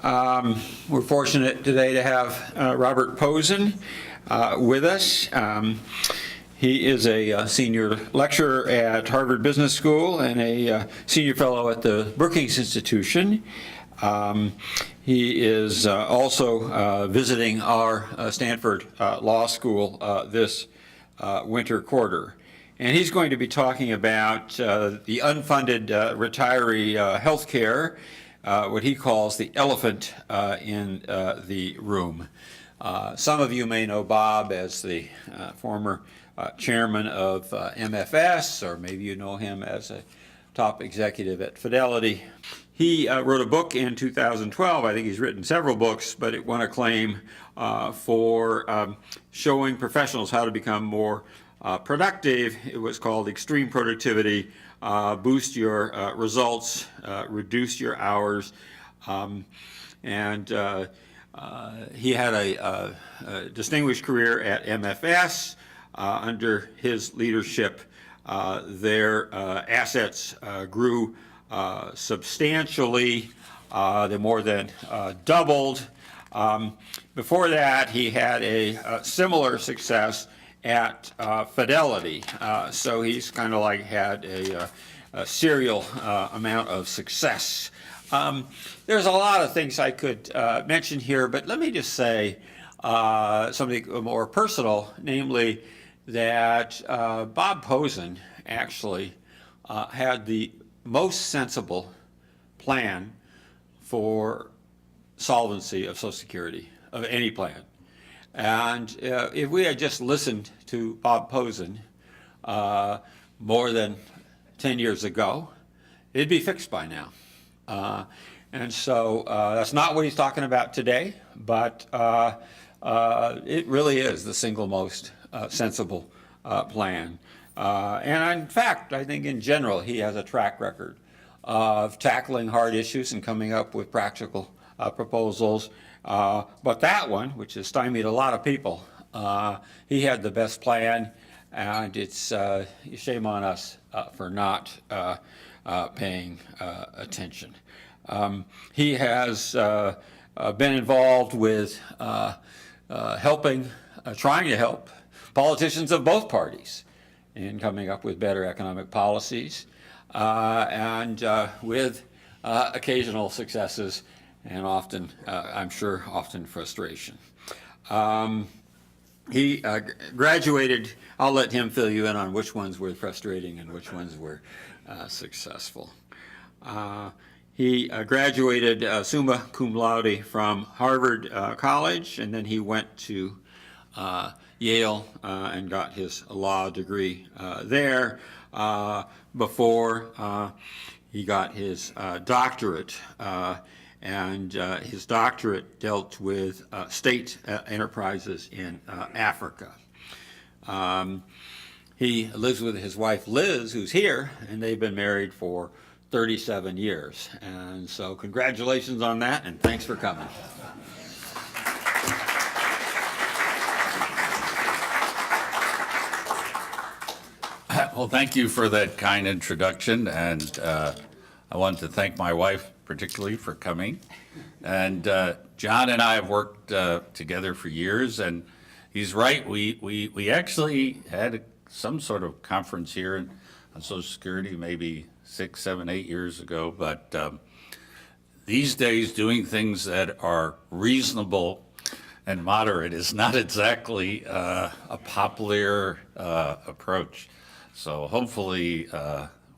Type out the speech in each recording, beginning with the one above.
We're fortunate today to have Robert Pozen with us. He is a senior lecturer at Harvard Business School and a senior fellow at the Brookings Institution. He is also visiting our Stanford Law School this winter quarter. And he's going to be talking about the unfunded retiree health care, what he calls the elephant in the room. Some of you may know Bob as the former chairman of MFS, or maybe you know him as a top executive at Fidelity. He wrote a book in 2012. I think he's written several books, but it won acclaim for showing professionals how to become more productive. It was called Extreme Productivity, Boost Your Results, Reduce Your Hours. And he had a distinguished career at MFS. Under his leadership, their assets grew substantially. They more than doubled. Before that, he had a similar success at Fidelity. So he's kind of like had a serial amount of success. There's a lot of things I could mention here, but let me just say something more personal, namely that Bob Pozen actually had the most sensible plan for solvency of Social Security of any plan. And if we had just listened to Bob Pozen more than 10 years ago, it'd be fixed by now. And so that's not what he's talking about today, but it really is the single most sensible plan. And in fact, I think in general, he has a track record of tackling hard issues and coming up with practical proposals. But that one, which has stymied a lot of people, he had the best plan, and it's shame on us for not paying attention. He has been involved with trying to help politicians of both parties in coming up with better economic policies, and with occasional successes, and often, I'm sure, often frustration. He graduated, I'll let him fill you in on which ones were frustrating and which ones were successful. He graduated summa cum laude from Harvard College, and then he went to Yale and got his law degree there before he got his doctorate. And his doctorate dealt with state enterprises in Africa. He lives with his wife Liz, who's here, and they've been married for 37 years. And so congratulations on that, and thanks for coming. Well, thank you for that kind introduction, and I want to thank my wife particularly for coming. And John and I have worked together for years, and he's right. We actually had some sort of conference here on Social Security maybe 6, 7, 8 years ago. But these days, doing things that are reasonable and moderate is not exactly a popular approach. So hopefully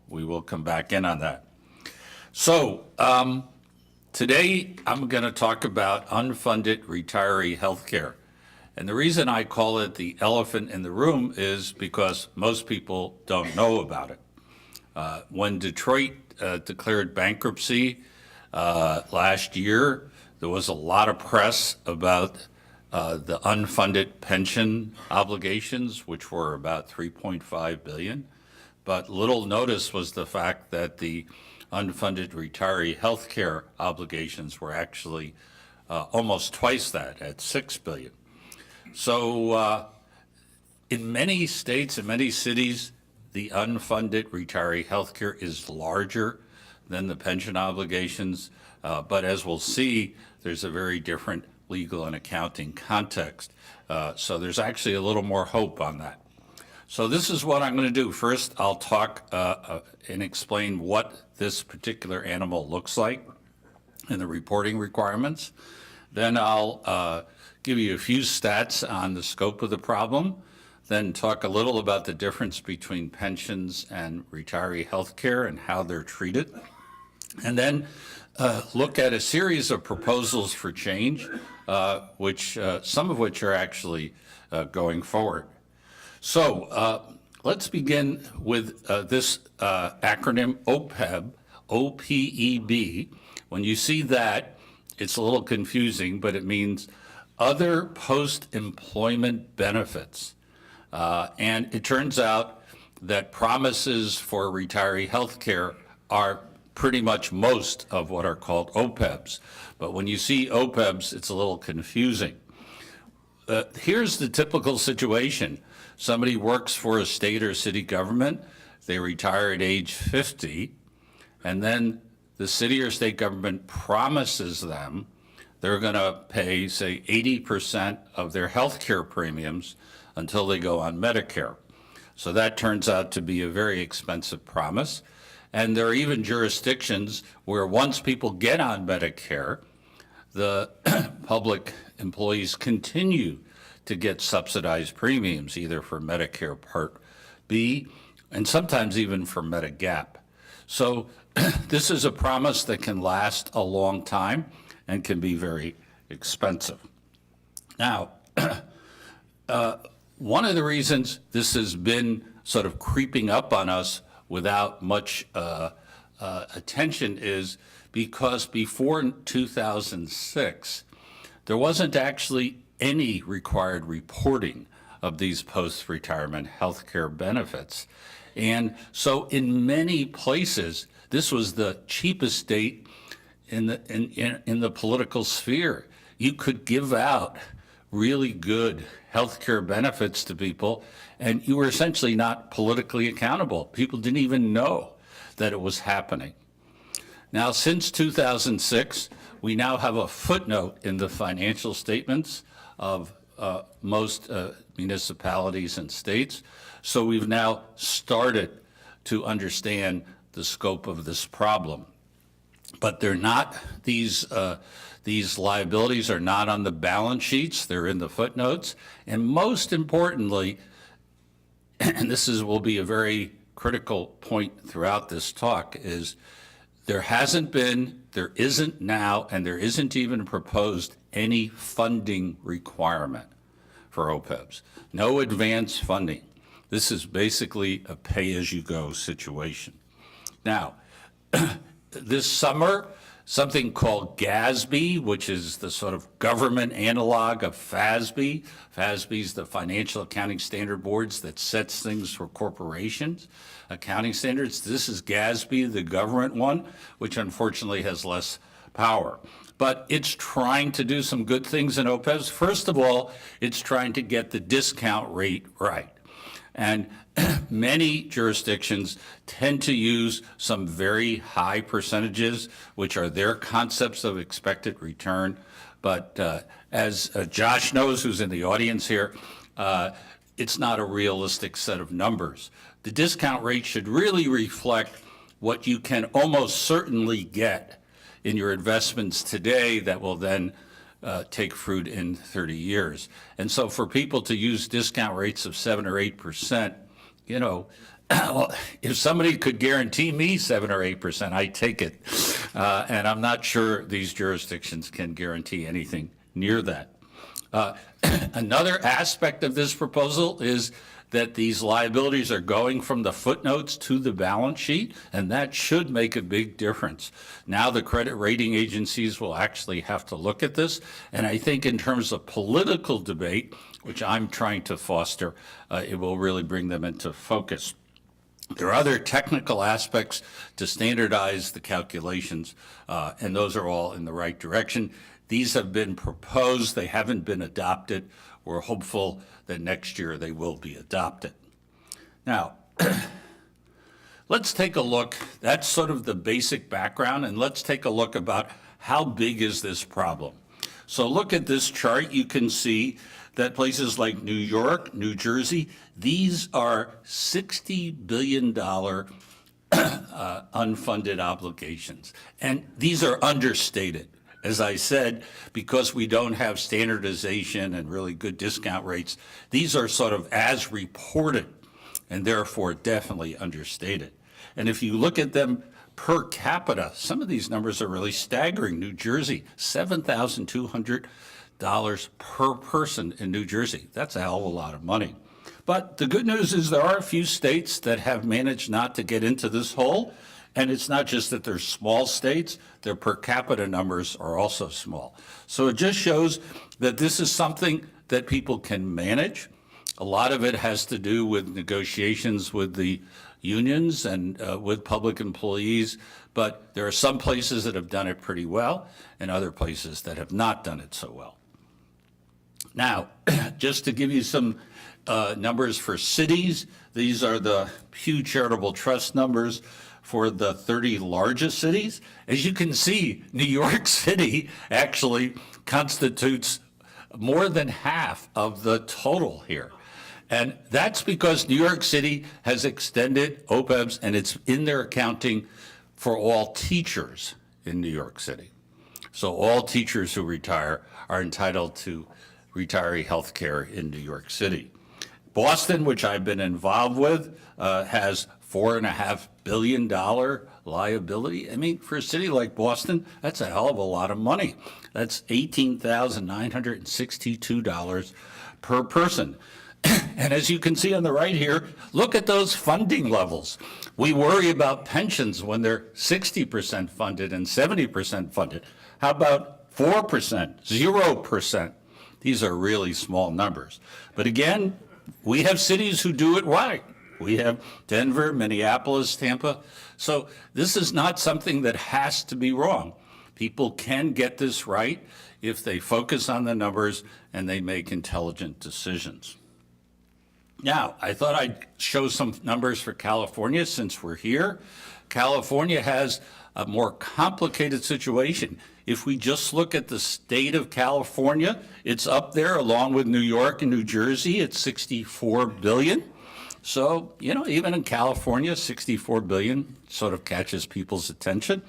we will come back in on that. So today I'm going to talk about unfunded retiree health care. And the reason I call it the elephant in the room is because most people don't know about it. When Detroit declared bankruptcy last year, there was a lot of press about the unfunded pension obligations, which were about $3.5 billion. But little notice was the fact that the unfunded retiree health care obligations were actually almost twice that, at $6 billion. So in many states and many cities, the unfunded retiree health care is larger than the pension obligations. But as we'll see, there's a very different legal and accounting context. So there's actually a little more hope on that. So this is what I'm going to do. First, I'll talk and explain what this particular animal looks like and the reporting requirements. Then I'll give you a few stats on the scope of the problem, then talk a little about the difference between pensions and retiree health care and how they're treated, and then look at a series of proposals for change, which some of which are actually going forward. So let's begin with this acronym OPEB, OPEB. When you see that, it's a little confusing, but it means other post-employment benefits. And it turns out that promises for retiree health care are pretty much most of what are called OPEBs. But when you see OPEBs, it's a little confusing. Here's the typical situation. Somebody works for a state or city government, they retire at age 50, and then the city or state government promises them they're going to pay, say, 80% of their health care premiums until they go on Medicare. So that turns out to be a very expensive promise. And there are even jurisdictions where once people get on Medicare, the public employees continue to get subsidized premiums, either for Medicare Part B and sometimes even for Medigap. So this is a promise that can last a long time and can be very expensive. Now, one of the reasons this has been sort of creeping up on us without much attention is because before 2006, there wasn't actually any required reporting of these post-retirement health care benefits. And so in many places, this was the cheapest date in the political sphere. You could give out really good health care benefits to people, and you were essentially not politically accountable. People didn't even know that it was happening. Now, since 2006, we now have a footnote in the financial statements of most municipalities and states. So we've now started to understand the scope of this problem. But they're not, these liabilities are not on the balance sheets, they're in the footnotes. And most importantly, and this will be a very critical point throughout this talk, is there hasn't been, there isn't now, and there isn't even proposed any funding requirement for OPEBs. No advance funding. This is basically a pay-as-you-go situation. Now, this summer, something called GASB, which is the sort of government analog of FASB. FASB is the Financial Accounting Standard Boards that sets things for corporations, accounting standards. This is GASB, the government one, which unfortunately has less power. But it's trying to do some good things in OPEBs. First of all, it's trying to get the discount rate right. And many jurisdictions tend to use some very high percentages, which are their concepts of expected return. But as Josh knows, who's in the audience here, it's not a realistic set of numbers. The discount rate should really reflect what you can almost certainly get in your investments today that will then take fruit in 30 years. And so for people to use discount rates of 7 or 8%, you know, well, if somebody could guarantee me 7 or 8%, I'd take it. And I'm not sure these jurisdictions can guarantee anything near that. Another aspect of this proposal is that these liabilities are going from the footnotes to the balance sheet, and that should make a big difference. Now the credit rating agencies will actually have to look at this, and I think in terms of political debate, which I'm trying to foster, it will really bring them into focus. There are other technical aspects to standardize the calculations, and those are all in the right direction. These have been proposed, they haven't been adopted. We're hopeful that next year they will be adopted. Now, let's take a look. That's sort of the basic background, and let's take a look about how big is this problem? So look at this chart. You can see that places like New York, New Jersey, these are $60 billion unfunded obligations. And these are understated. As I said, because we don't have standardization and really good discount rates, these are sort of as reported and therefore definitely understated. And if you look at them per capita, some of these numbers are really staggering. New Jersey, $7,200 per person in New Jersey. That's a hell of a lot of money. But the good news is there are a few states that have managed not to get into this hole. And it's not just that they're small states, their per capita numbers are also small. So it just shows that this is something that people can manage. A lot of it has to do with negotiations with the unions and with public employees, but there are some places that have done it pretty well and other places that have not done it so well. Now, just to give you some numbers for cities, these are the Pew Charitable Trust numbers for the 30 largest cities. As you can see, New York City actually constitutes more than half of the total here. And that's because New York City has extended OPEBs, and it's in their accounting for all teachers in New York City. So all teachers who retire are entitled to retiree health care in New York City. Boston, which I've been involved with, has $4.5 billion liability. I mean, for a city like Boston, that's a hell of a lot of money. That's $18,962 per person. And as you can see on the right here, look at those funding levels. We worry about pensions when they're 60% funded and 70% funded. How about 4%, 0%? These are really small numbers. But again, we have cities who do it right. We have Denver, Minneapolis, Tampa. So this is not something that has to be wrong. People can get this right if they focus on the numbers and they make intelligent decisions. Now, I thought I'd show some numbers for California since we're here. California has a more complicated situation. If we just look at the state of California, it's up there along with New York and New Jersey at $64 billion. So, even in California, $64 billion sort of catches people's attention.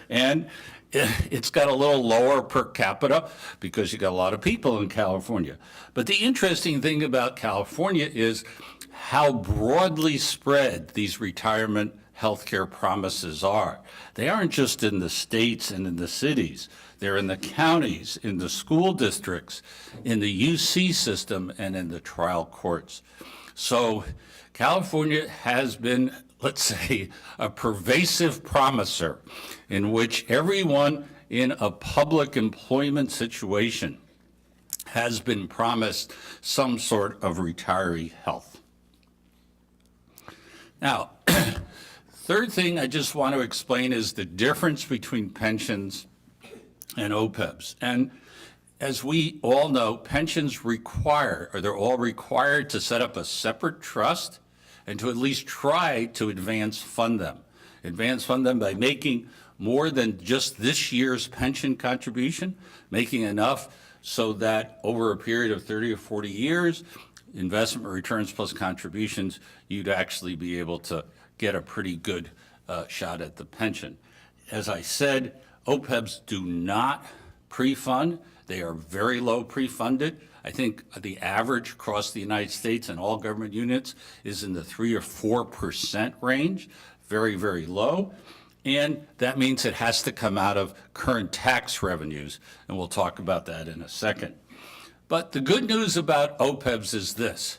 And it's got a little lower per capita because you got a lot of people in California. But the interesting thing about California is how broadly spread these retirement healthcare promises are. They aren't just in the states and in the cities. They're in the counties, in the school districts, in the UC system, and in the trial courts. So California has been, let's say, a pervasive promiser in which everyone in a public employment situation has been promised some sort of retiree health. Now, third thing I just want to explain is the difference between pensions and OPEBs. And as we all know, pensions they're all required to set up a separate trust and to at least try to advance fund them. Advance fund them by making more than just this year's pension contribution, making enough so that over a period of 30 or 40 years, investment returns plus contributions, you'd actually be able to get a pretty good shot at the pension. As I said, OPEBs do not pre-fund. They are very low pre-funded. I think the average across the United States and all government units is in the 3 or 4% range, very, very low. And that means it has to come out of current tax revenues, and we'll talk about that in a second. But the good news about OPEBs is this.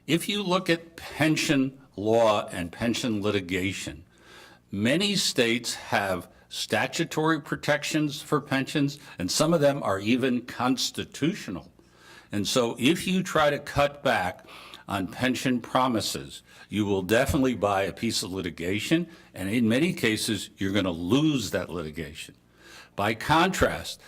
If you look at pension law and pension litigation, many states have statutory protections for pensions, and some of them are even constitutional. And so if you try to cut back on pension promises, you will definitely buy a piece of litigation, and in many cases, you're going to lose that litigation. By contrast,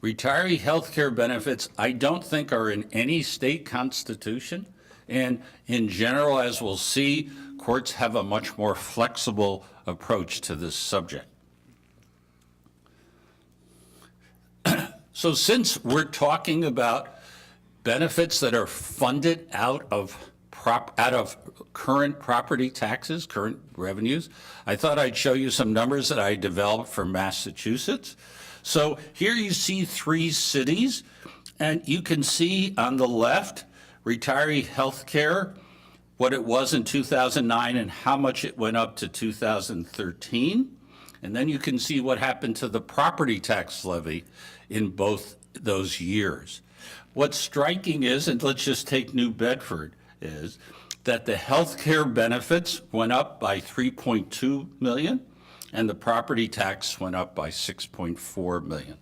retiree health care benefits, I don't think are in any state constitution. And in general, as we'll see, courts have a much more flexible approach to this subject. So since we're talking about benefits that are funded out of current property taxes, current revenues, I thought I'd show you some numbers that I developed for Massachusetts. So here you see 3 cities, and you can see on the left, retiree health care, what it was in 2009 and how much it went up to 2013. And then you can see what happened to the property tax levy in both those years. What's striking is, and let's just take New Bedford, is that the health care benefits went up by 3.2 million and the property tax went up by 6.4 million.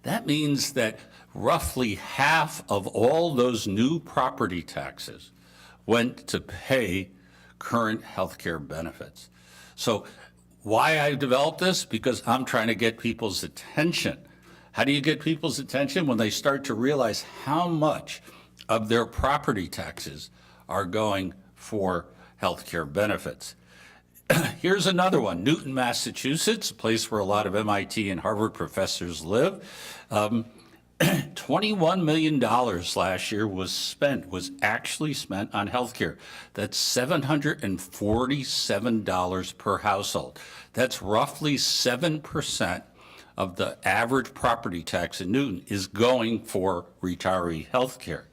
That means that roughly half of all those new property taxes went to pay current health care benefits. So why I developed this? Because I'm trying to get people's attention. How do you get people's attention? When they start to realize how much of their property taxes are going for health care benefits. Here's another one, Newton, Massachusetts, a place where a lot of MIT and Harvard professors live. $21 million last year was actually spent on healthcare. That's $747 per household. That's roughly 7% of the average property tax in Newton is going for retiree healthcare.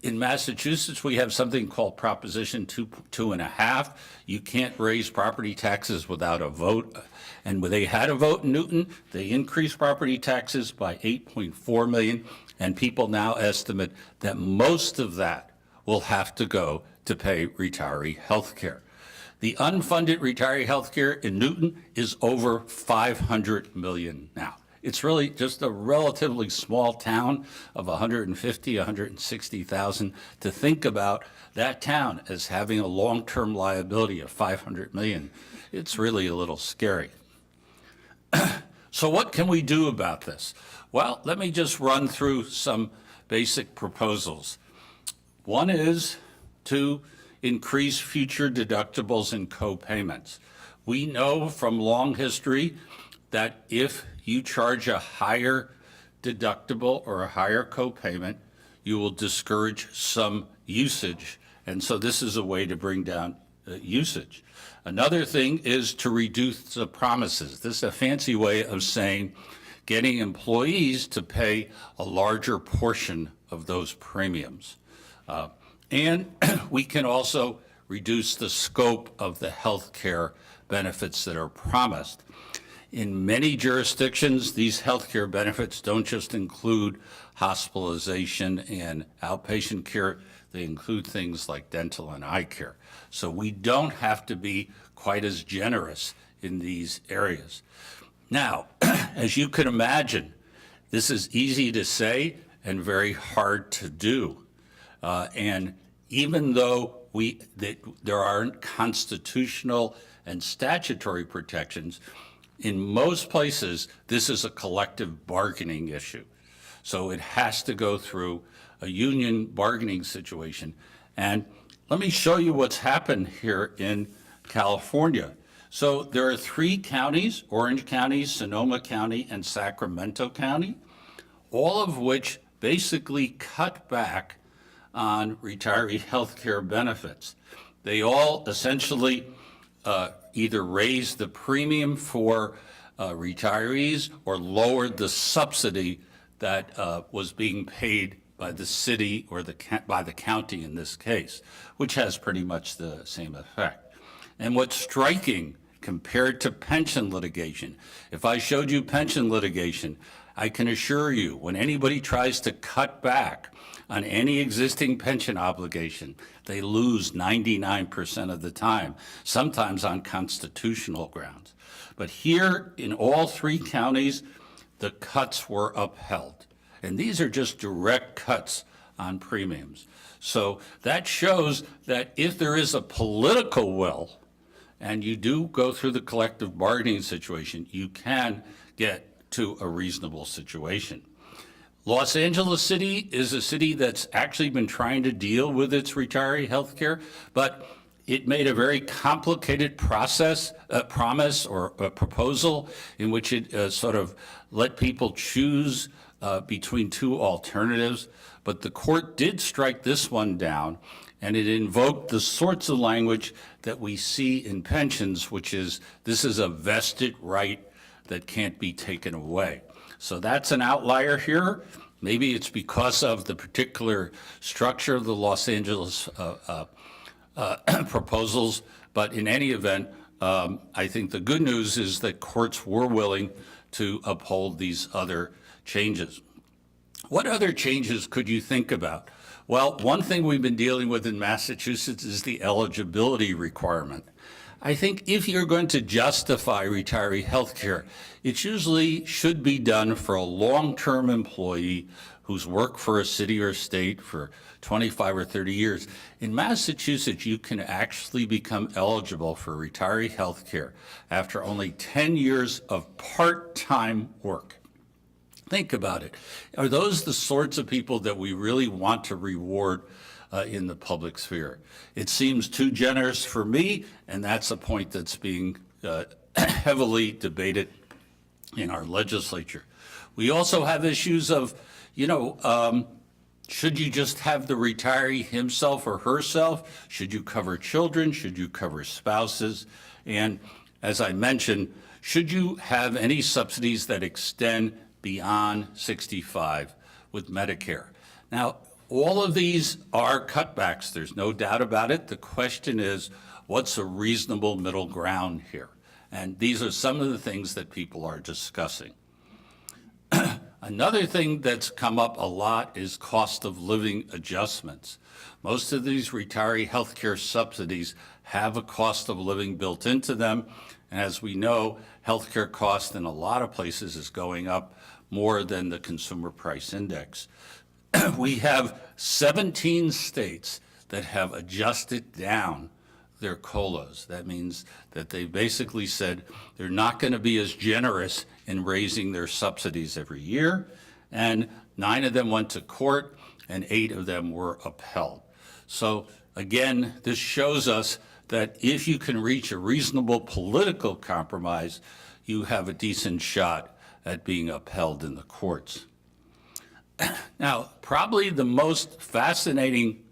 In Massachusetts, we have something called Proposition 2.5. You can't raise property taxes without a vote. And when they had a vote in Newton, they increased property taxes by 8.4 million, and people now estimate that most of that will have to go to pay retiree health care. The unfunded retiree health care in Newton is over 500 million now. It's really just a relatively small town of 150, 160,000. To think about that town as having a long-term liability of 500 million, it's really a little scary. So what can we do about this? Well, let me just run through some basic proposals. One is to increase future deductibles and co-payments. We know from long history that if you charge a higher deductible or a higher co-payment, you will discourage some usage. And so this is a way to bring down usage. Another thing is to reduce the promises. This is a fancy way of saying getting employees to pay a larger portion of those premiums. And we can also reduce the scope of the health care benefits that are promised. In many jurisdictions, these health care benefits don't just include hospitalization and outpatient care, they include things like dental and eye care. So we don't have to be quite as generous in these areas. Now, as you can imagine, this is easy to say and very hard to do. And even though there aren't constitutional and statutory protections, in most places, this is a collective bargaining issue. So it has to go through a union bargaining situation. And let me show you what's happened here in California. So there are 3 counties, Orange County, Sonoma County, and Sacramento County, all of which basically cut back on retiree health care benefits. They all essentially either raised the premium for retirees or lowered the subsidy that was being paid by the city or by the county in this case, which has pretty much the same effect. And what's striking compared to pension litigation, if I showed you pension litigation, I can assure you when anybody tries to cut back on any existing pension obligation, they lose 99% of the time, sometimes on constitutional grounds. But here in all 3 counties, the cuts were upheld. And these are just direct cuts on premiums. So that shows that if there is a political will, and you do go through the collective bargaining situation, you can get to a reasonable situation. Los Angeles City is a city that's actually been trying to deal with its retiree health care, but it made a very complicated promise or a proposal in which it sort of let people choose between two alternatives, but the court did strike this one down, and it invoked the sorts of language that we see in pensions, which is this is a vested right that can't be taken away. So that's an outlier here. Maybe it's because of the particular structure of the Los Angeles proposals, but in any event, I think the good news is that courts were willing to uphold these other changes. What other changes could you think about? Well, one thing we've been dealing with in Massachusetts is the eligibility requirement. I think if you're going to justify retiree health care, it usually should be done for a long-term employee who's worked for a city or state for 25 or 30 years. In Massachusetts, you can actually become eligible for retiree health care after only 10 years of part-time work. Think about it. Are those the sorts of people that we really want to reward in the public sphere? It seems too generous for me, and that's a point that's being heavily debated in our legislature. We also have issues of, should you just have the retiree himself or herself? Should you cover children? Should you cover spouses? And as I mentioned, should you have any subsidies that extend beyond 65 with Medicare? Now, all of these are cutbacks. There's no doubt about it. The question is, what's a reasonable middle ground here? And these are some of the things that people are discussing. Another thing that's come up a lot is cost of living adjustments. Most of these retiree health care subsidies have a cost of living built into them. And as we know, healthcare cost in a lot of places is going up more than the consumer price index. We have 17 states that have adjusted down their COLAs. That means that they basically said they're not going to be as generous in raising their subsidies every year, and 9 of them went to court, and 8 of them were upheld. So again, this shows us that if you can reach a reasonable political compromise, you have a decent shot at being upheld in the courts. Now, probably the most fascinating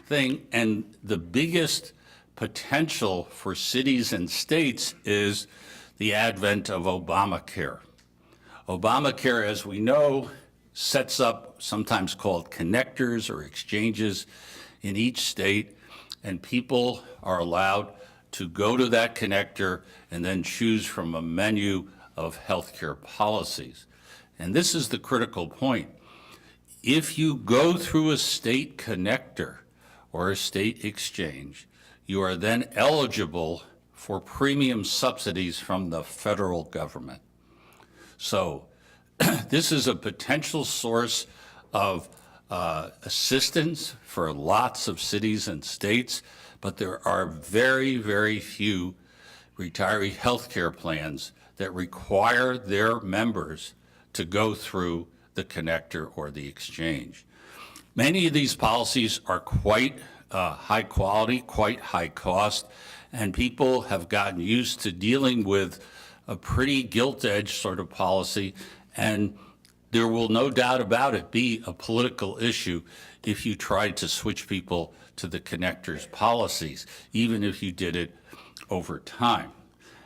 thing and the biggest potential for cities and states is the advent of Obamacare. Obamacare, as we know, sets up sometimes called connectors or exchanges in each state, and people are allowed to go to that connector and then choose from a menu of healthcare policies. And this is the critical point. If you go through a state connector or a state exchange, you are then eligible for premium subsidies from the federal government. So this is a potential source of assistance for lots of cities and states, but there are very, very few retiree health care plans that require their members to go through the connector or the exchange. Many of these policies are quite high quality, quite high cost, and people have gotten used to dealing with a pretty gilt-edged sort of policy, and there will no doubt about it be a political issue if you tried to switch people to the connector's policies, even if you did it over time.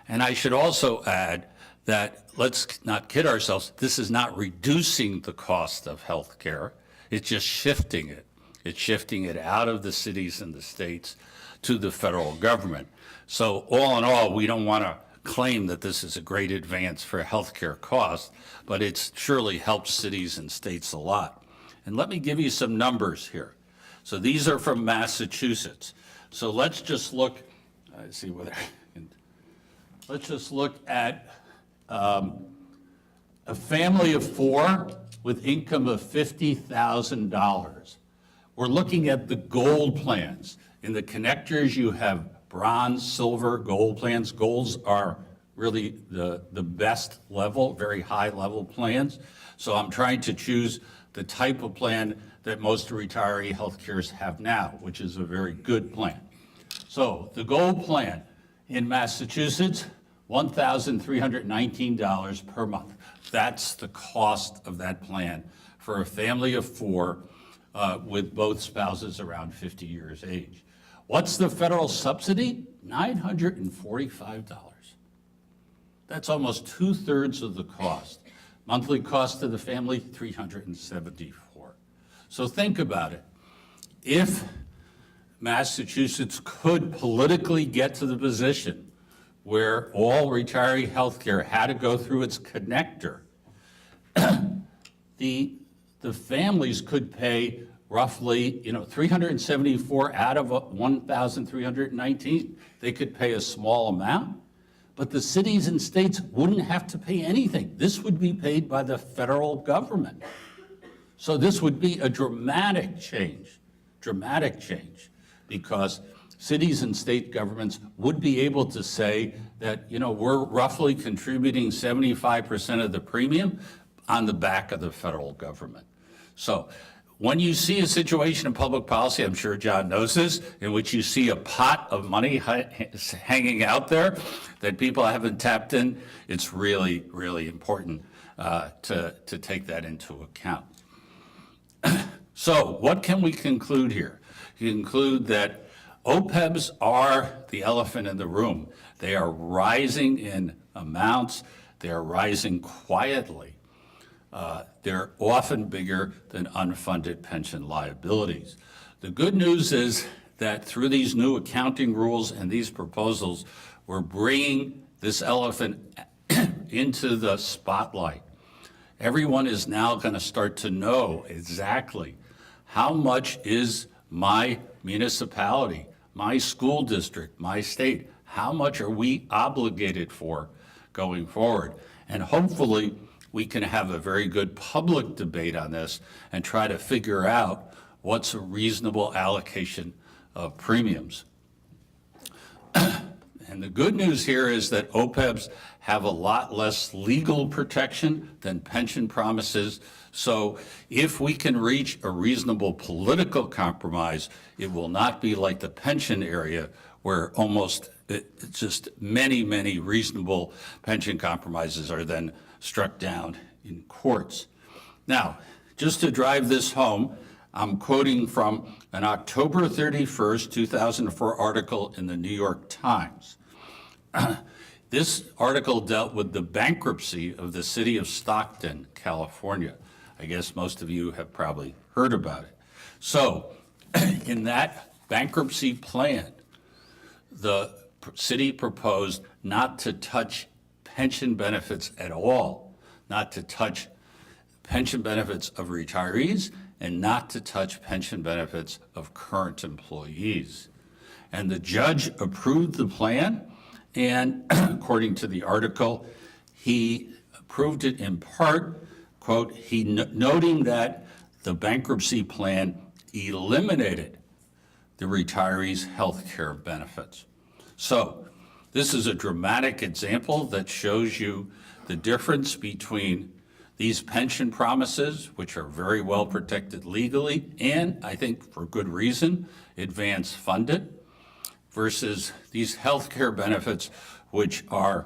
And I should also add that, let's not kid ourselves, this is not reducing the cost of health care, it's just shifting it. It's shifting it out of the cities and the states to the federal government. So all in all, we don't want to claim that this is a great advance for healthcare costs, but it's surely helped cities and states a lot. And let me give you some numbers here. So these are from Massachusetts. So let's just look, let's just look at a family of 4 with income of $50,000. We're looking at the gold plans. In the connectors, you have bronze, silver, gold plans. Golds are really the best level, very high level plans. So I'm trying to choose the type of plan that most retiree health cares have now, which is a very good plan. So the gold plan in Massachusetts, $1,319 per month. That's the cost of that plan for a family of four with both spouses around 50 years age. What's the federal subsidy? $945. That's almost 2/3 of the cost. Monthly cost to the family, $374. So think about it. If Massachusetts could politically get to the position where all retiree health care had to go through its connector, the families could pay roughly, $374 out of $1,319. They could pay a small amount, but the cities and states wouldn't have to pay anything. This would be paid by the federal government. So this would be a dramatic change, because cities and state governments would be able to say that, we're roughly contributing 75% of the premium on the back of the federal government. So when you see a situation in public policy, I'm sure John knows this, in which you see a pot of money hanging out there that people haven't tapped in, it's really, really important to take that into account. So what can we conclude here? You conclude that OPEBs are the elephant in the room. They are rising in amounts. They are rising quietly. They're often bigger than unfunded pension liabilities. The good news is that through these new accounting rules and these proposals, we're bringing this elephant into the spotlight. Everyone is now going to start to know exactly how much is my municipality, my school district, my state, how much are we obligated for going forward? And hopefully we can have a very good public debate on this and try to figure out what's a reasonable allocation of premiums. And the good news here is that OPEBs have a lot less legal protection than pension promises. So if we can reach a reasonable political compromise, it will not be like the pension area where just many, many reasonable pension compromises are then struck down in courts. Now, just to drive this home, I'm quoting from an October 31st, 2004 article in the New York Times. This article dealt with the bankruptcy of the city of Stockton, California. I guess most of you have probably heard about it. So in that bankruptcy plan, the city proposed not to touch pension benefits at all, not to touch pension benefits of retirees, and not to touch pension benefits of current employees. And the judge approved the plan, and according to the article, he approved it in part, quote, noting that the bankruptcy plan eliminated the retirees' health care benefits. So this is a dramatic example that shows you the difference between these pension promises, which are very well protected legally, and I think for good reason, advance funded, versus these health care benefits, which are,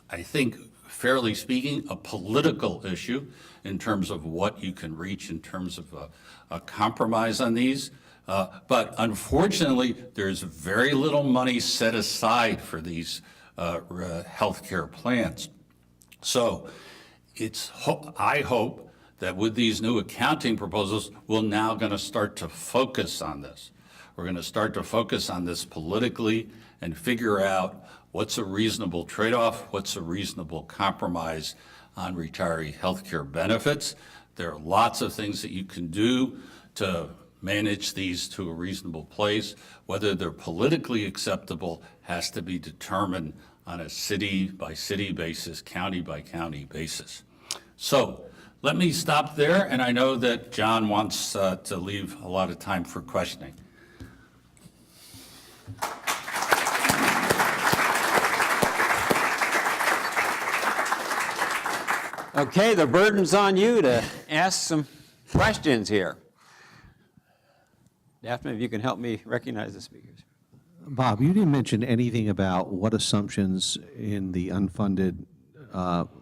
I think, fairly speaking, a political issue in terms of what you can reach in terms of a compromise on these. But unfortunately, there's very little money set aside for these health care plans. So I hope that with these new accounting proposals, we're now going to start to focus on this. We're going to start to focus on this politically and figure out what's a reasonable trade-off, what's a reasonable compromise on retiree health care benefits. There are lots of things that you can do to manage these to a reasonable place. Whether they're politically acceptable has to be determined on a city-by-city basis, county-by-county basis. So let me stop there, and I know that John wants to leave a lot of time for questioning. Okay, the burden's on you to ask some questions here. Daphne, if you can help me recognize the speakers. Bob, you didn't mention anything about what assumptions in the unfunded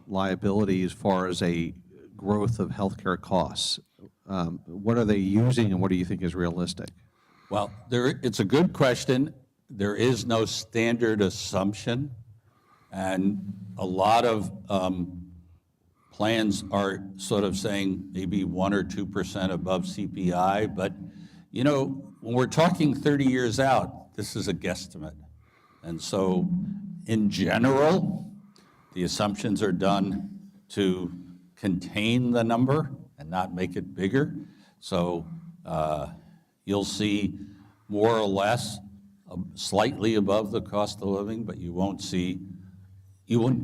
liability as far as a growth of healthcare costs? What are they using and what do you think is realistic? Well, it's a good question. There is no standard assumption, and a lot of plans are sort of saying maybe 1 or 2% above CPI, but you know, when we're talking 30 years out, this is a guesstimate. And so, in general, the assumptions are done to contain the number and not make it bigger. So you'll see more or less slightly above the cost of living, but you won't see,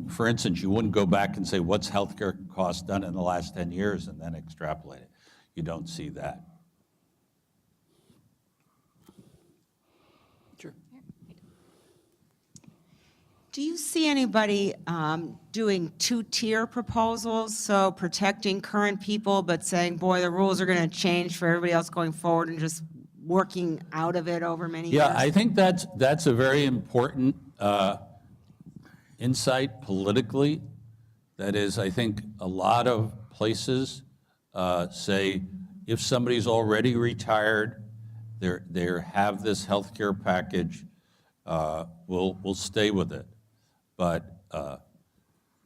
for instance, you wouldn't go back and say, what's healthcare costs done in the last 10 years and then extrapolate it. You don't see that. Sure. Do you see anybody doing two-tier proposals, so protecting current people, but saying, boy, the rules are going to change for everybody else going forward, and just working out of it over many years? Yeah, I think that's a very important insight politically. That is, I think a lot of places say if somebody's already retired, they have this health care package, we'll stay with it. But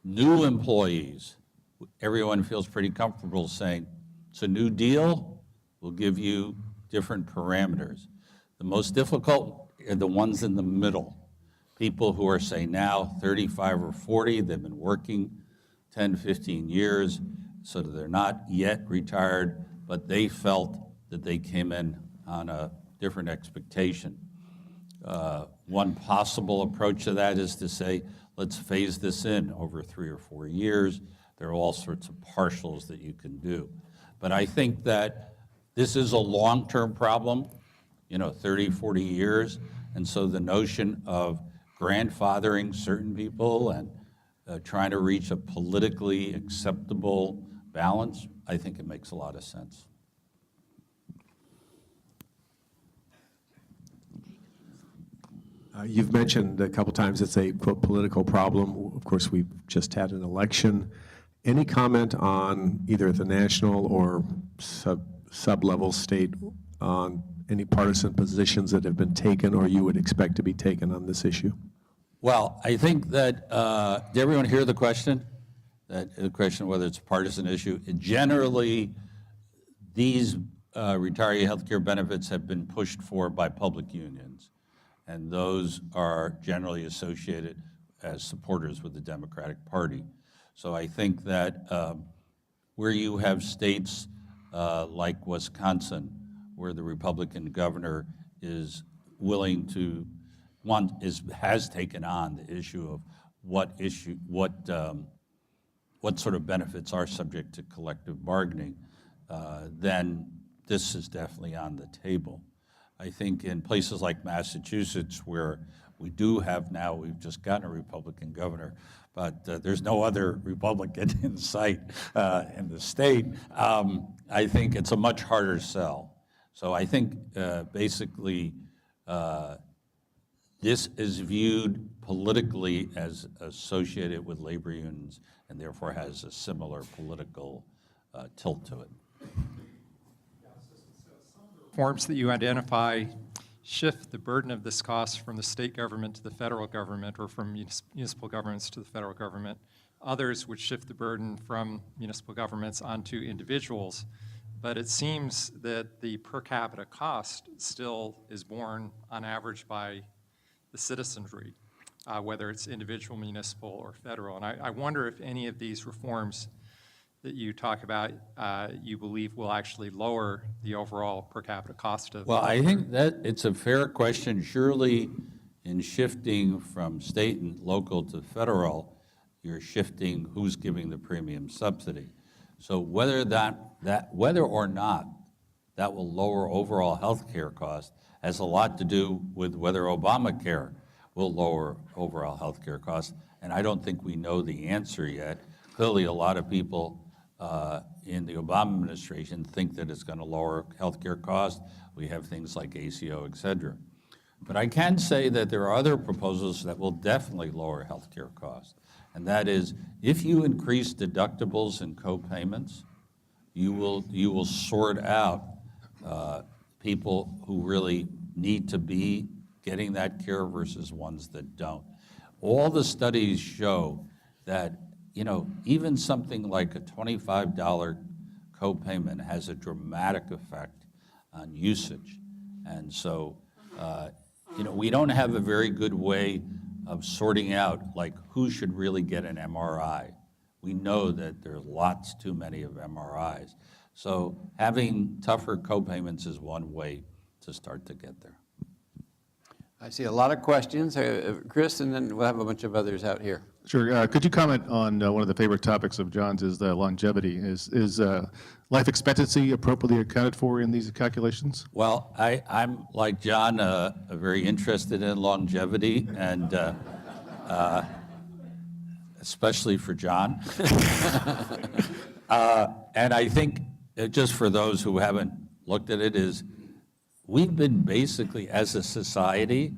new employees, everyone feels pretty comfortable saying, it's a new deal, we'll give you different parameters. The most difficult are the ones in the middle. People who are, say, now 35 or 40, they've been working 10, 15 years, so that they're not yet retired, but they felt that they came in on a different expectation. One possible approach to that is to say, let's phase this in over 3 or 4 years. There are all sorts of partials that you can do. But I think that this is a long-term problem, 30, 40 years. And so the notion of grandfathering certain people and trying to reach a politically acceptable balance, I think it makes a lot of sense. You've mentioned a couple times it's a, quote, political problem. Of course, we've just had an election. Any comment on either the national or sub-level state on any partisan positions that have been taken or you would expect to be taken on this issue? Well, I think that, did everyone hear the question? The question of whether it's a partisan issue. Generally, these retiree health care benefits have been pushed for by public unions, and those are generally associated as supporters with the Democratic Party. So I think that where you have states like Wisconsin, where the Republican governor is willing to, has taken on the issue of what sort of benefits are subject to collective bargaining, then this is definitely on the table. I think in places like Massachusetts, where we do have now, we've just gotten a Republican governor, but there's no other Republican in sight in the state, I think it's a much harder sell. So I think basically this is viewed politically as associated with labor unions and therefore has a similar political tilt to it. Forms that you identify shift the burden of this cost from the state government to the federal government or from municipal governments to the federal government. Others would shift the burden from municipal governments onto individuals. But it seems that the per capita cost still is borne on average by the citizenry, whether it's individual, municipal, or federal. And I wonder if any of these reforms that you talk about, you believe will actually lower the overall per capita cost of. Well, I think that it's a fair question. Surely in shifting from state and local to federal, you're shifting who's giving the premium subsidy. So whether whether or not that will lower overall health care costs has a lot to do with whether Obamacare will lower overall health care costs. And I don't think we know the answer yet. Clearly, a lot of people in the Obama administration think that it's going to lower health care costs. We have things like ACO, et cetera. But I can say that there are other proposals that will definitely lower health care costs. and that is, if you increase deductibles and co-payments, you will sort out people who really need to be getting that care versus ones that don't. All the studies show that, even something like a $25 co-payment has a dramatic effect on usage. And so, we don't have a very good way of sorting out like who should really get an MRI. We know that there's lots too many of MRIs. So having tougher co-payments is one way to start to get there. I see a lot of questions. Chris, and then we'll have a bunch of others out here. Sure. Could you comment on one of the favorite topics of John's is the longevity? Is life expectancy appropriately accounted for in these calculations? Well, I'm like John, very interested in longevity, and especially for John. And I think, just for those who haven't looked at it, is we've been basically, as a society,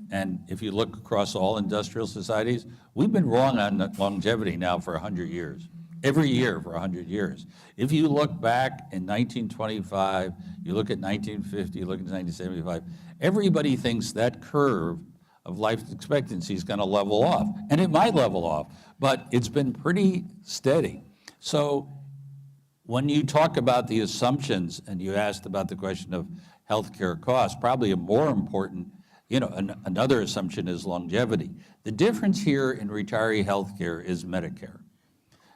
and if you look across all industrial societies, we've been wrong on longevity now for 100 years. Every year for 100 years. If you look back in 1925, you look at 1950, you look at 1975, everybody thinks that curve of life expectancy is going to level off. And it might level off, but it's been pretty steady. So when you talk about the assumptions, and you asked about the question of healthcare costs, probably a more important, another assumption is longevity. The difference here in retiree healthcare is Medicare.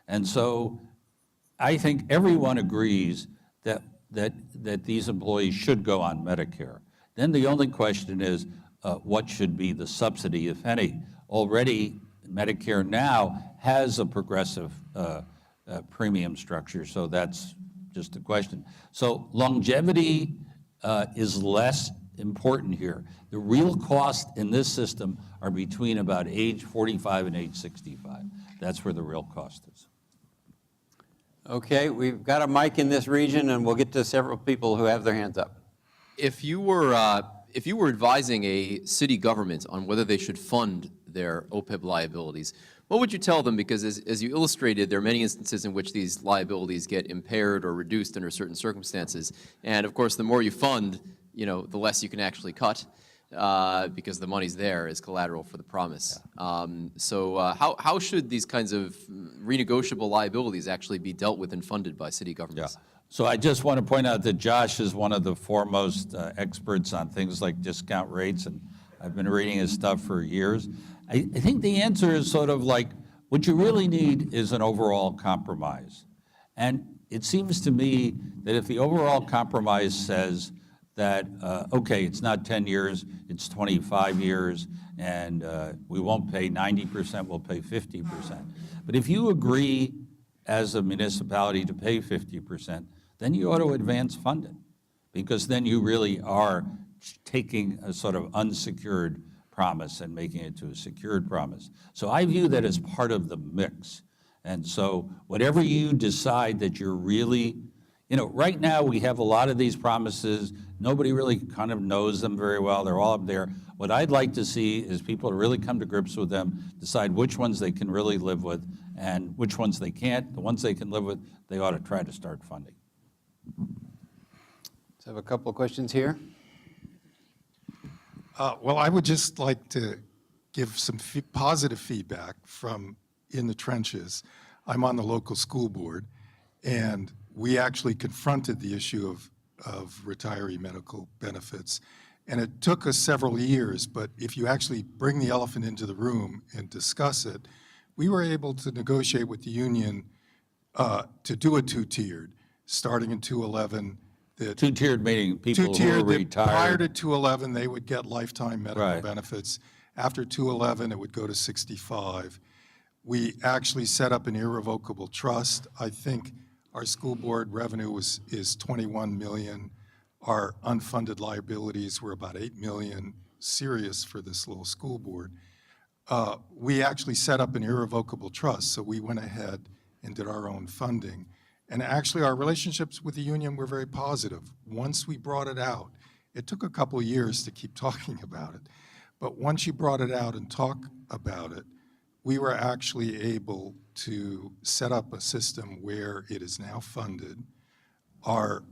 And so I think everyone agrees that these employees should go on Medicare. Then the only question is, what should be the subsidy, if any? Already, Medicare now has a progressive premium structure, so that's just a question. So longevity is less important here. The real cost in this system are between about age 45 and age 65. That's where the real cost is. Okay, we've got a mic in this region, and we'll get to several people who have their hands up. If you were advising a city government on whether they should fund their OPEB liabilities, what would you tell them? Because as you illustrated, there are many instances in which these liabilities get impaired or reduced under certain circumstances. And of course, the more you fund, the less you can actually cut because the money's there as collateral for the promise. So how should these kinds of renegotiable liabilities actually be dealt with and funded by city governments? Yeah. So I just want to point out that Josh is one of the foremost experts on things like discount rates, and I've been reading his stuff for years. I think the answer is sort of like, what you really need is an overall compromise. And it seems to me that if the overall compromise says that, okay, it's not 10 years, it's 25 years, and we won't pay 90%, we'll pay 50%. But if you agree as a municipality to pay 50%, then you ought to advance fund it, because then you really are taking a sort of unsecured promise and making it to a secured promise. So I view that as part of the mix. And so whatever you decide that you're really, right now we have a lot of these promises. Nobody really kind of knows them very well. They're all up there. What I'd like to see is people really come to grips with them, decide which ones they can really live with and which ones they can't. The ones they can live with, they ought to try to start funding. Let's have a couple of questions here. Well, I would just like to give some positive feedback from in the trenches. I'm on the local school board, and we actually confronted the issue of retiree medical benefits. And it took us several years, but if you actually bring the elephant into the room and discuss it, we were able to negotiate with the union to do a two-tiered, starting in 2011. Two-tiered meaning people who are retired. Prior to 2011, they would get lifetime medical Right. benefits. After 2011, it would go to 65. We actually set up an irrevocable trust. I think our school board revenue is 21 million. Our unfunded liabilities were about 8 million, serious for this little school board. We actually set up an irrevocable trust, so we went ahead and did our own funding. And actually, our relationships with the union were very positive. Once we brought it out, it took a couple of years to keep talking about it, but once you brought it out and talk about it, we were actually able to set up a system where it is now funded. Our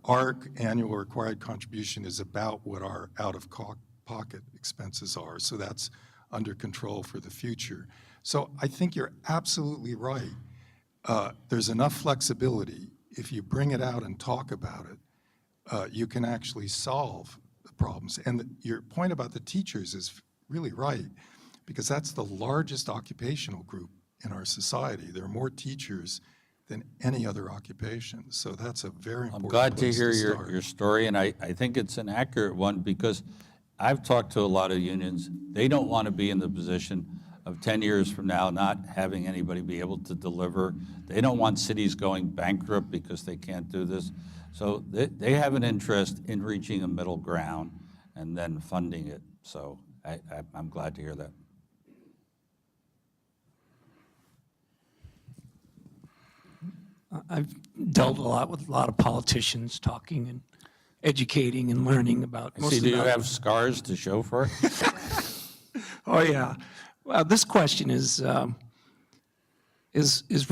annual required contribution is about what our out-of-pocket expenses are, so that's under control for the future. So I think you're absolutely right. There's enough flexibility. If you bring it out and talk about it, you can actually solve the problems. And your point about the teachers is really right, because that's the largest occupational group in our society. There are more teachers than any other occupation. So that's a very important I'm glad to place hear start. your story, and I think it's an accurate one, because I've talked to a lot of unions. They don't want to be in the position of 10 years from now not having anybody be able to deliver. They don't want cities going bankrupt because they can't do this. So they have an interest in reaching a middle ground and then funding it. So I'm glad to hear that. I've dealt a lot with a lot of politicians talking and educating and learning about. See, do you have scars to show for it? Oh, yeah. Well, this question is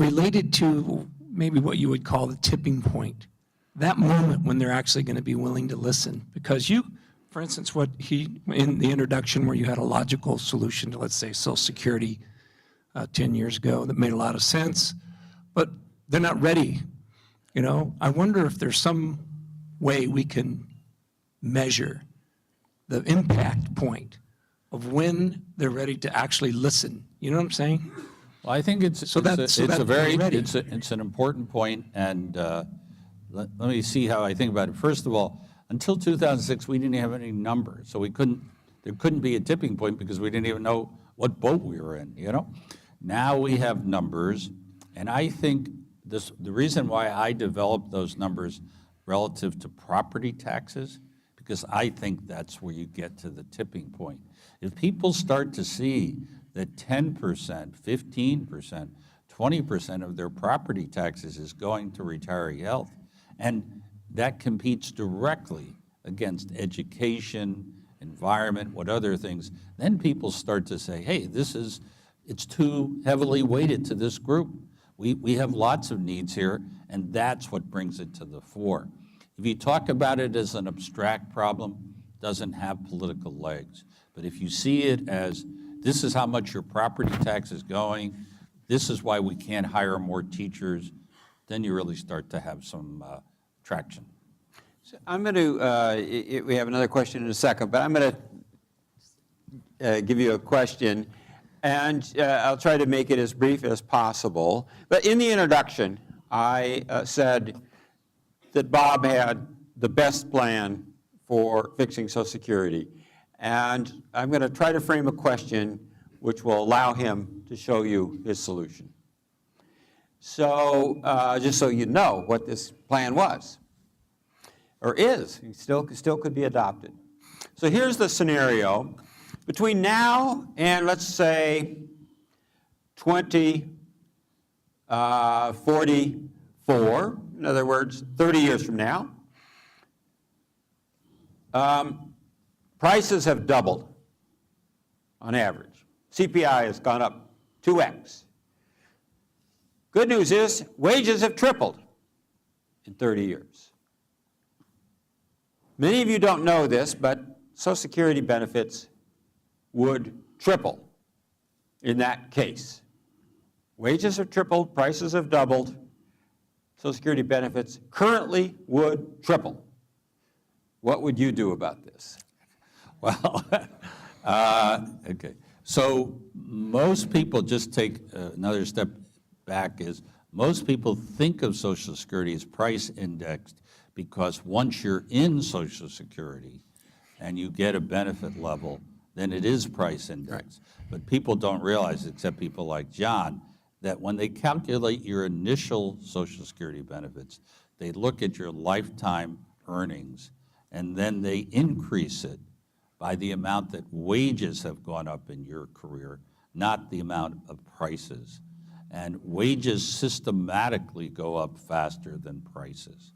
related to maybe what you would call the tipping point, that moment when they're actually going to be willing to listen. Because you, for instance, in the introduction where you had a logical solution to, let's say, Social Security 10 years ago that made a lot of sense, but they're not ready. You know, I wonder if there's some way we can measure the impact point of when they're ready to actually listen. You know what I'm saying? Well, I think it's an important point, and let me see how I think about it. First of all, until 2006, we didn't have any numbers, so there couldn't be a tipping point because we didn't even know what boat we were in, you know? Now we have numbers, and I think the reason why I developed those numbers relative to property taxes, because I think that's where you get to the tipping point. If people start to see that 10%, 15%, 20% of their property taxes is going to retiree health, and that competes directly against education, environment, what other things, then people start to say, hey, it's too heavily weighted to this group. We have lots of needs here, and that's what brings it to the fore. If you talk about it as an abstract problem, it doesn't have political legs. But if you see it as, this is how much your property tax is going, this is why we can't hire more teachers, then you really start to have some traction. So I'm going to, we have another question in a second, but I'm going to give you a question, and I'll try to make it as brief as possible. But in the introduction, I said that Bob had the best plan for fixing Social Security. And I'm going to try to frame a question which will allow him to show you his solution. So just so you know what this plan was, or is, it still could be adopted. So here's the scenario. Between now and, let's say, 2044, in other words, 30 years from now, prices have doubled on average. CPI has gone up 2x. Good news is wages have tripled in 30 years. Many of you don't know this, but Social Security benefits would triple in that case. Wages have tripled, prices have doubled, Social Security benefits currently would triple. What would you do about this? Well, okay. So most people, just take another step back, is most people think of Social Security as price indexed because once you're in Social Security and you get a benefit level, then it is price indexed. Right. But people don't realize, except people like John, that when they calculate your initial Social Security benefits, they look at your lifetime earnings, and then they increase it by the amount that wages have gone up in your career, not the amount of prices. And wages systematically go up faster than prices.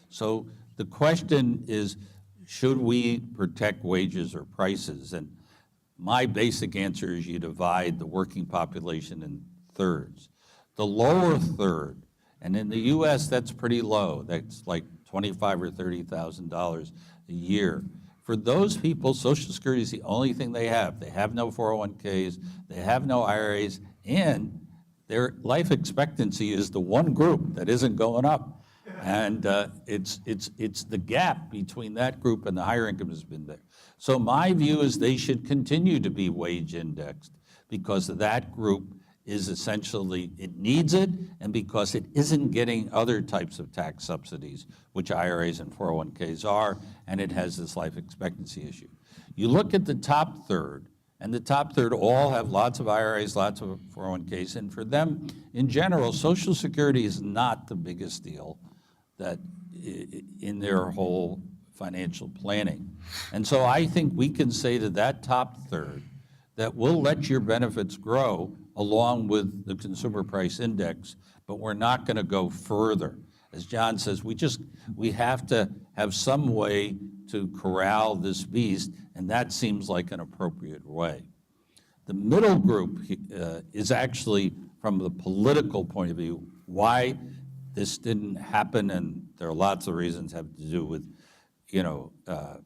So the question is, should we protect wages or prices? And my basic answer is you divide the working population in thirds. The lower third, and in the US that's pretty low, that's like $25,000 or $30,000 a year. For those people, Social Security is the only thing they have. They have no 401ks, they have no IRAs, and their life expectancy is the one group that isn't going up. And it's the gap between that group and the higher income has been there. So my view is they should continue to be wage indexed because that group is essentially, it needs it, and because it isn't getting other types of tax subsidies, which IRAs and 401ks are, and it has this life expectancy issue. You look at the top third, and the top third all have lots of IRAs, lots of 401ks, and for them, in general, Social Security is not the biggest deal that in their whole financial planning. And so I think we can say to that top third that we'll let your benefits grow along with the consumer price index, but we're not going to go further. As John says, we have to have some way to corral this beast, and that seems like an appropriate way. The middle group is actually, from the political point of view, why this didn't happen, and there are lots of reasons have to do with,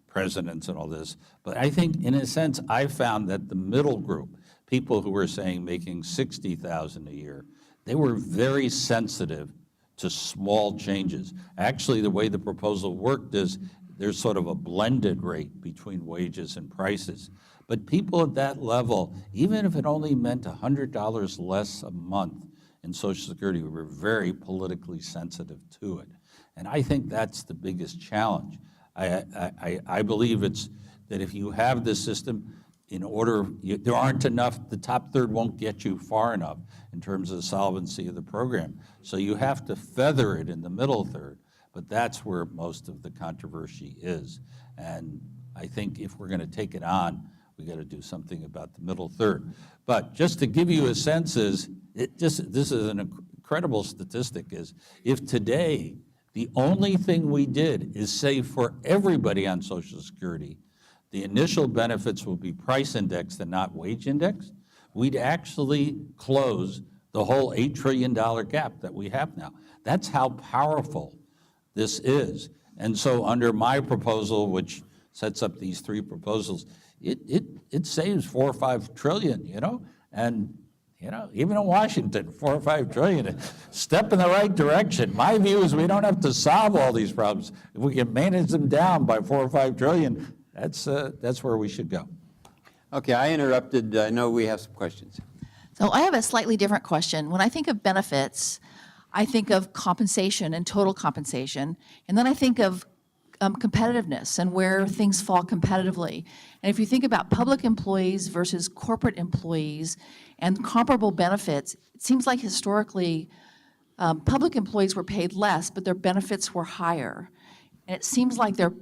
presidents and all this. But I think, in a sense, I found that the middle group, people who were saying making $60,000 a year, they were very sensitive to small changes. Actually, the way the proposal worked is there's sort of a blended rate between wages and prices. But people at that level, even if it only meant $100 less a month in Social Security, were very politically sensitive to it. And I think that's the biggest challenge. I believe it's that if you have this system, there aren't enough, the top third won't get you far enough in terms of the solvency of the program. So you have to feather it in the middle third, but that's where most of the controversy is. And I think if we're going to take it on, we got to do something about the middle third. But just to give you a sense this is an incredible statistic, is if today the only thing we did is say for everybody on Social Security, the initial benefits will be price indexed and not wage indexed, we'd actually close the whole $8 trillion gap that we have now. That's how powerful this is. And so under my proposal, which sets up these three proposals, it saves $4 or $5 trillion, and even in Washington, $4 or $5 trillion, a step in the right direction. My view is we don't have to solve all these problems. If we can manage them down by $4 or $5 trillion, that's where we should go. Okay, I interrupted. I know we have some questions. So I have a slightly different question. When I think of benefits, I think of compensation and total compensation, and then I think of competitiveness and where things fall competitively. And if you think about public employees versus corporate employees and comparable benefits, it seems like historically public employees were paid less, but their benefits were higher. And it seems like their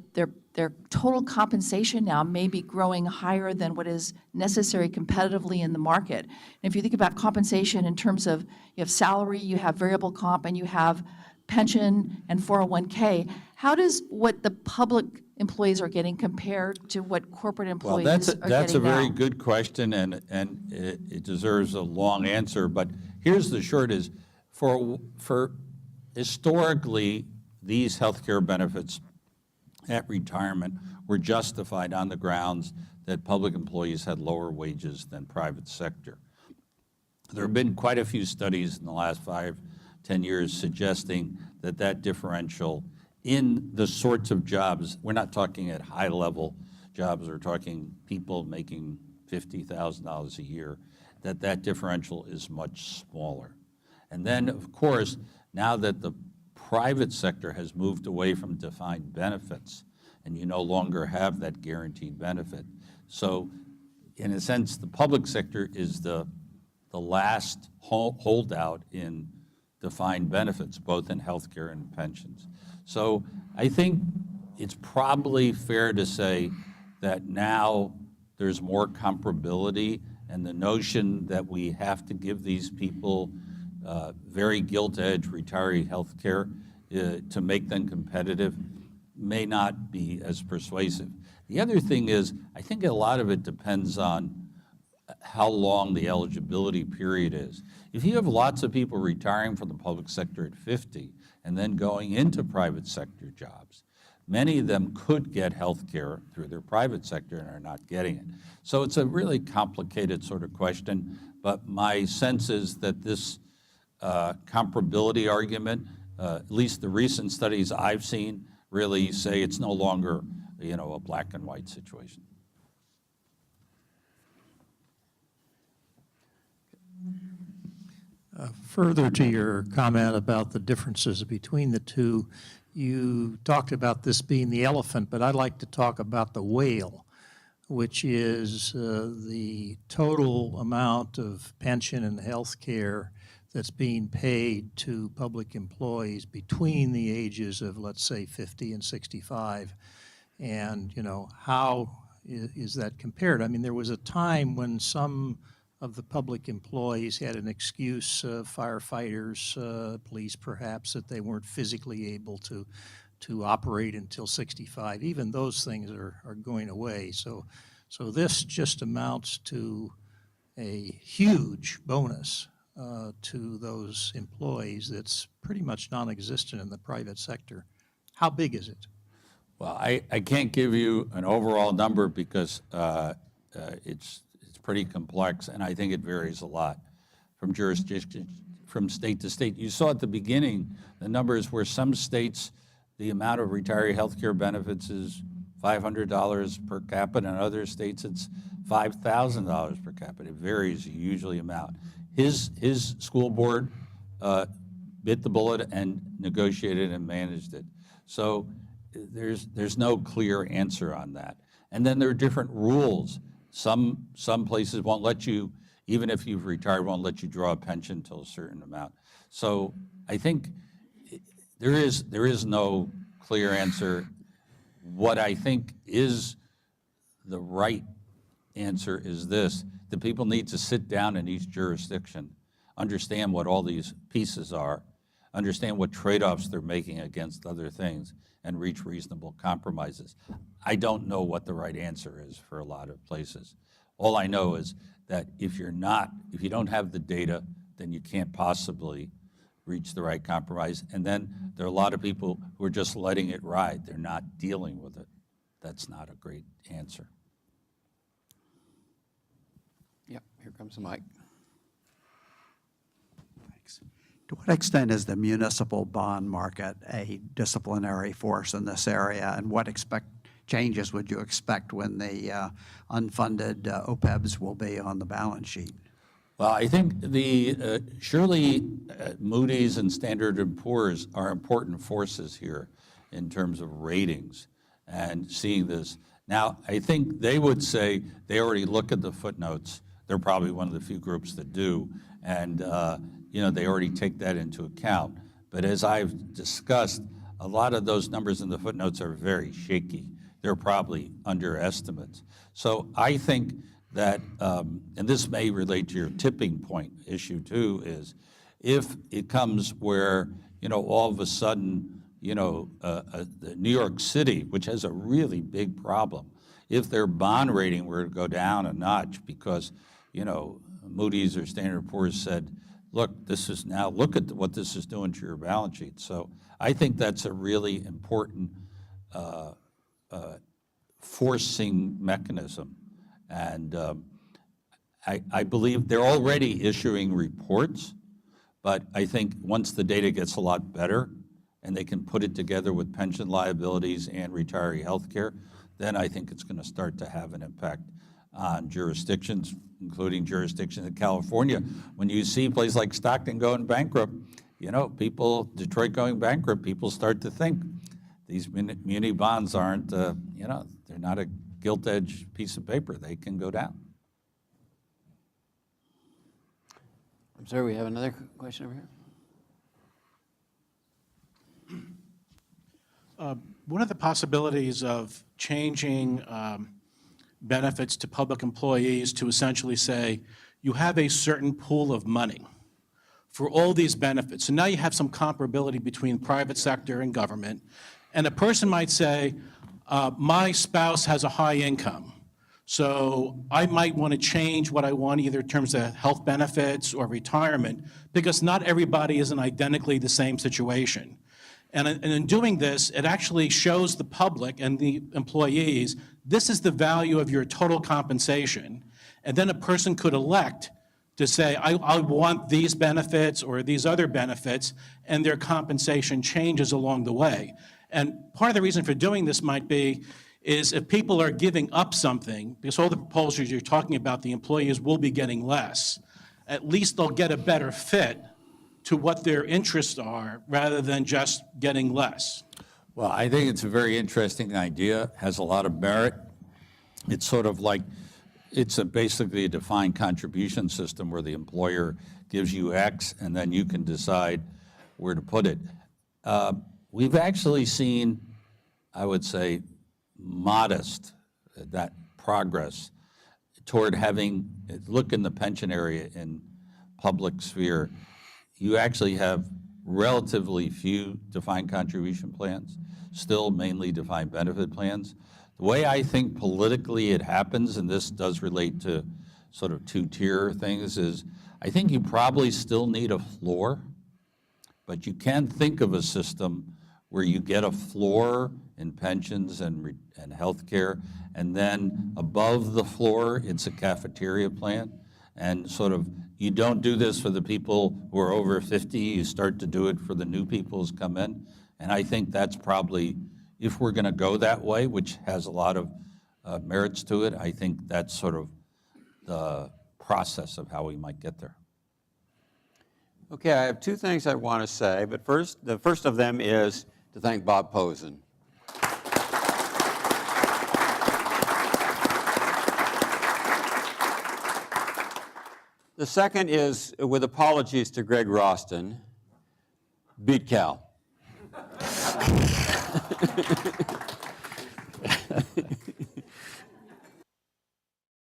total compensation now may be growing higher than what is necessary competitively in the market. And if you think about compensation in terms of you have salary, you have variable comp, and you have pension and 401k, how does what the public employees are getting compared to what corporate employees are getting now? That's a very good question, and it deserves a long answer. But here's the short is, for historically, these health care benefits at retirement were justified on the grounds that public employees had lower wages than private sector. There have been quite a few studies in the last 5-10 years suggesting that differential in the sorts of jobs, we're not talking at high-level jobs, we're talking people making $50,000 a year, that differential is much smaller. And then, of course, now that the private sector has moved away from defined benefits, and you no longer have that guaranteed benefit. So, in a sense, the public sector is the last holdout in defined benefits, both in healthcare and pensions. So I think it's probably fair to say that now there's more comparability, and the notion that we have to give these people very gilt-edged retiree health care to make them competitive may not be as persuasive. The other thing is, I think a lot of it depends on how long the eligibility period is. If you have lots of people retiring from the public sector at 50 and then going into private sector jobs, many of them could get health care through their private sector and are not getting it. So it's a really complicated sort of question, but my sense is that this comparability argument, at least the recent studies I've seen, really say it's no longer, a black and white situation. Further to your comment about the differences between the two, you talked about this being the elephant, but I'd like to talk about the whale, which is the total amount of pension and health care that's being paid to public employees between the ages of, let's say, 50 and 65. And, how is that compared? I mean, there was a time when some of the public employees had an excuse, firefighters, police perhaps, that they weren't physically able to operate until 65. Even those things are going away. So this just amounts to a huge bonus to those employees that's pretty much non-existent in the private sector. How big is it? Well, I can't give you an overall number because it's pretty complex, and I think it varies a lot from jurisdiction, from state to state. You saw at the beginning the numbers where some states, the amount of retiree health care benefits is $500 per capita, and in other states it's $5,000 per capita. It varies, usually amount. His school board bit the bullet and negotiated and managed it. So there's no clear answer on that. And then there are different rules. Some places won't let you, even if you've retired, won't let you draw a pension until a certain amount. So I think there is no clear answer. What I think is the right answer is this: the people need to sit down in each jurisdiction, understand what all these pieces are, understand what trade-offs they're making against other things, and reach reasonable compromises. I don't know what the right answer is for a lot of places. All I know is that if you don't have the data, then you can't possibly reach the right compromise. And then there are a lot of people who are just letting it ride. They're not dealing with it. That's not a great answer. Yep, here comes the mic. Thanks. To what extent is the municipal bond market a disciplinary force in this area, and what changes would you expect when the unfunded OPEBs will be on the balance sheet? Well, I think surely Moody's and Standard & Poor's are important forces here in terms of ratings and seeing this. Now, I think they would say they already look at the footnotes. They're probably one of the few groups that do, and they already take that into account. But as I've discussed, a lot of those numbers in the footnotes are very shaky. They're probably underestimates. So I think that, and this may relate to your tipping point issue too, is if it comes where, all of a sudden, the New York City, which has a really big problem, if their bond rating were to go down a notch because, Moody's or Standard & Poor's said, look at what this is doing to your balance sheet. So I think that's a really important forcing mechanism. And I believe they're already issuing reports, but I think once the data gets a lot better and they can put it together with pension liabilities and retiree health care, then I think it's going to start to have an impact on jurisdictions, including jurisdictions in California. When you see places like Stockton going bankrupt, Detroit going bankrupt, people start to think these muni bonds aren't, they're not a gilt-edged piece of paper. They can go down. I'm sorry, we have another question over here. One of the possibilities of changing benefits to public employees to essentially say, you have a certain pool of money for all these benefits. So now you have some comparability between private sector and government. And a person might say, My spouse has a high income, so I might want to change what I want either in terms of health benefits or retirement, because not everybody is in identically the same situation. And in doing this, it actually shows the public and the employees, this is the value of your total compensation. And then a person could elect to say, I want these benefits or these other benefits, and their compensation changes along the way. And part of the reason for doing this might be is if people are giving up something, because all the proposals you're talking about, the employees will be getting less, at least they'll get a better fit to what their interests are rather than just getting less. Well, I think it's a very interesting idea, has a lot of merit. It's sort of like, it's basically a defined contribution system where the employer gives you X and then you can decide where to put it. We've actually seen, I would say, modest that progress toward having, look in the pension area in public sphere, you actually have relatively few defined contribution plans, still mainly defined benefit plans. The way I think politically it happens, and this does relate to sort of two-tier things, is I think you probably still need a floor, but you can think of a system where you get a floor in pensions and healthcare, and then above the floor, it's a cafeteria plan. And sort of, you don't do this for the people who are over 50, you start to do it for the new people who's come in. And I think that's probably, if we're going to go that way, which has a lot of merits to it, I think that's sort of the process of how we might get there. Okay, I have two things I want to say, but first, the first of them is to thank Bob Pozen. The second is, with apologies to Greg Roston, beat Cal.